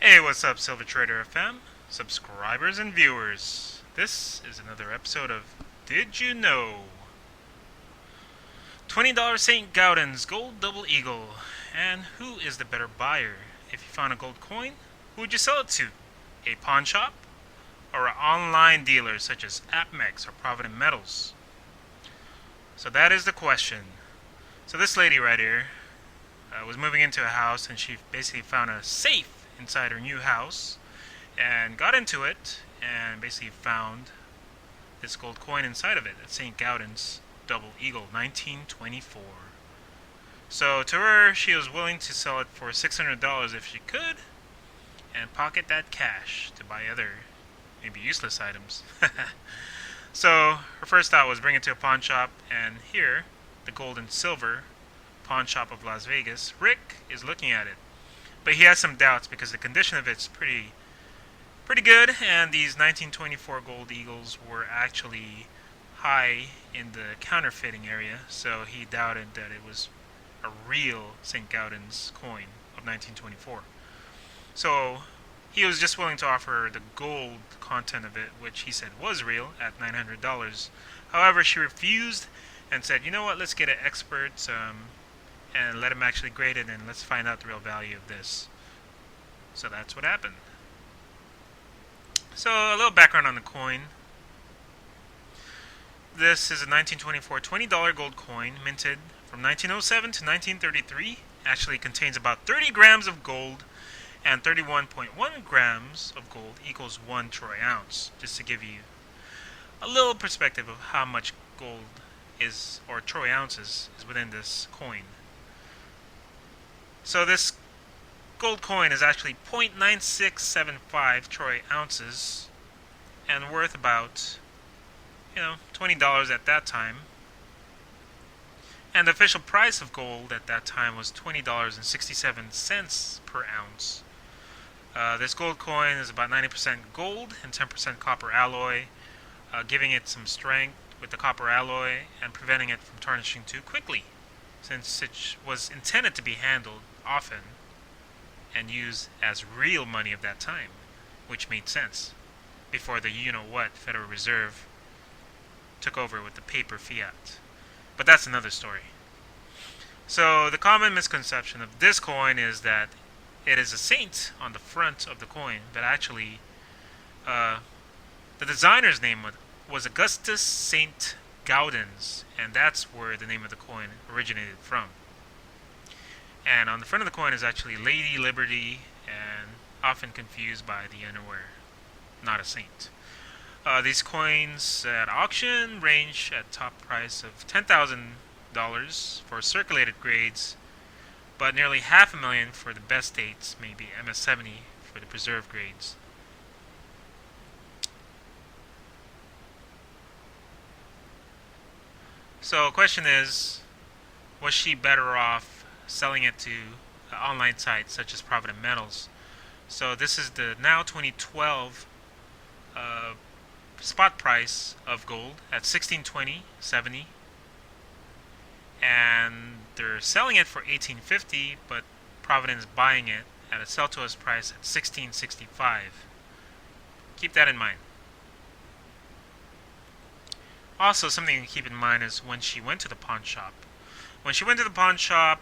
Hey, what's up, Silver Trader FM? Subscribers and viewers. This is another episode of Did You Know? $20 St. Gaudens Gold Double Eagle. And who is the better buyer? If you found a gold coin, who would you sell it to? A pawn shop? Or an online dealer such as AppMex or Provident Metals? So that is the question. So this lady right here was moving into a house and she basically found a safe inside her new house and got into it and basically found this gold coin inside of it at St. Gaudens Double Eagle 1924. So to her, she was willing to sell it for $600 if she could and pocket that cash to buy other, maybe useless items. So her first thought was bring it to a pawn shop, and here, the Gold and Silver Pawn Shop of Las Vegas, Rick is looking at it. But he has some doubts because the condition of it's pretty good, and these 1924 gold eagles were actually high in the counterfeiting area, so he doubted that it was a real St. Gaudens coin of 1924. So he was just willing to offer the gold content of it, which he said was real, at $900. However, she refused and said, you know what, let's get an expert and let him actually grade it, and let's find out the real value of this. So that's what happened. So a little background on the coin. This is a 1924 $20 gold coin minted from 1907 to 1933. Actually contains about 30 grams of gold, and 31.1 grams of gold equals 1 troy ounce. Just to give you a little perspective of how much gold is, or troy ounces, is within this coin. So this gold coin is actually 0.9675 troy ounces and worth about, $20 at that time. And the official price of gold at that time was $20.67 per ounce. This gold coin is about 90% gold and 10% copper alloy, giving it some strength with the copper alloy and preventing it from tarnishing too quickly, since it was intended to be handled often and used as real money of that time, which made sense before the you-know-what Federal Reserve took over with the paper fiat. But that's another story. So the common misconception of this coin is that it is a saint on the front of the coin, but actually the designer's name was Augustus St. Gaudens, and that's where the name of the coin originated from. And on the front of the coin is actually Lady Liberty, and often confused by the underwear, not a saint. These coins at auction range at top price of $10,000 for circulated grades, but nearly $500,000 for the best dates, maybe MS-70 for the preserved grades. So the question is, was she better off selling it to online sites such as Provident Metals? So this is the now 2012 spot price of gold at $16.20.70, and they're selling it for $18.50, but Provident is buying it at a sell to us price at $16.65. Keep that in mind. Also, something to keep in mind is when she went to the pawn shop. When she went to the pawn shop,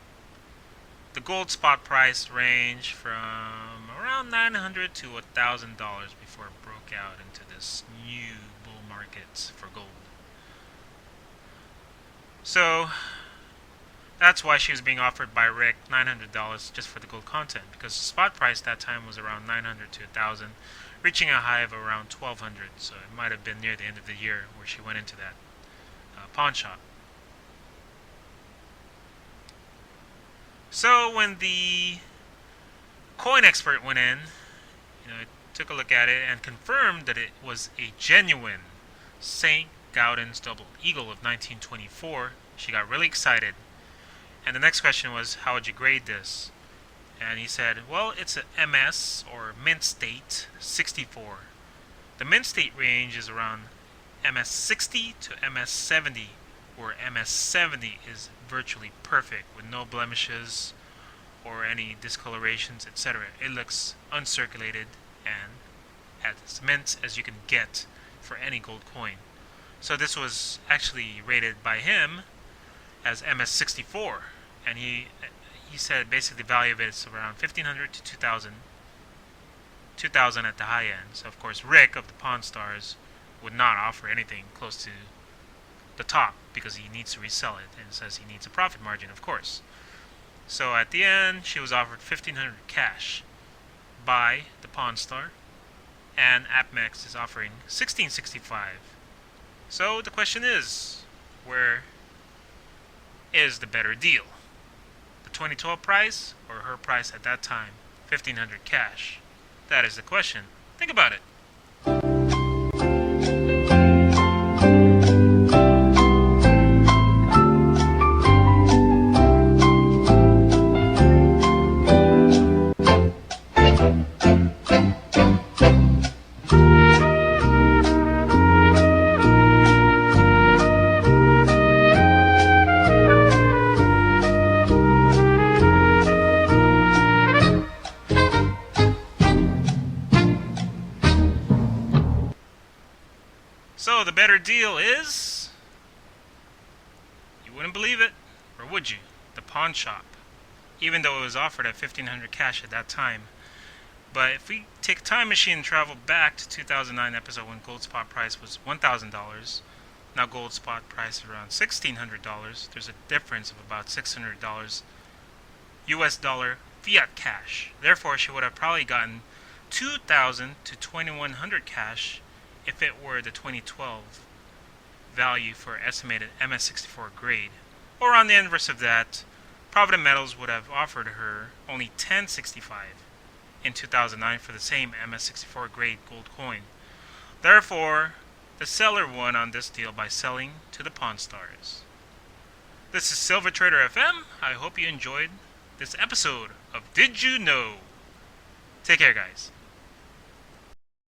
the gold spot price ranged from around $900 to $1,000 before it broke out into this new bull market for gold. So that's why she was being offered by Rick $900 just for the gold content, because the spot price that time was around $900 to $1,000, reaching a high of around $1,200. So it might have been near the end of the year where she went into that pawn shop. So when the coin expert went in, took a look at it and confirmed that it was a genuine St. Gaudens Double Eagle of 1924, she got really excited. And the next question was, how would you grade this? And he said, well, it's a MS, or Mint State 64. The Mint State range is around MS 60 to MS 70, where MS 70 is virtually perfect with no blemishes or any discolorations, etc. It looks uncirculated and as mint as you can get for any gold coin. So this was actually rated by him as MS64, and he said basically the value of it is around 1,500 to 2,000 at the high end. So of course Rick of the Pawn Stars would not offer anything close to the top because he needs to resell it and says he needs a profit margin, of course. So at the end, she was offered 1,500 cash by the Pawn Star, and APMEX is offering 1,665. So the question is, where is the better deal? The 2012 price or her price at that time, 1,500 cash? That is the question. Think about it. So the better deal is, you wouldn't believe it, or would you? The pawn shop, even though it was offered at 1,500 cash at that time. But if we take a time machine and travel back to 2009 episode when gold spot price was $1,000, now gold spot price is around $1,600. There's a difference of about $600 US dollar fiat cash. Therefore, she would have probably gotten 2,000 to 2,100 cash if it were the 2012 value for estimated MS64 grade. Or on the inverse of that, Provident Metals would have offered her only 1065 in 2009 for the same MS64 grade gold coin. Therefore, the seller won on this deal by selling to the Pawn Stars. This is Silver Trader FM. I hope you enjoyed this episode of Did You Know? Take care, guys.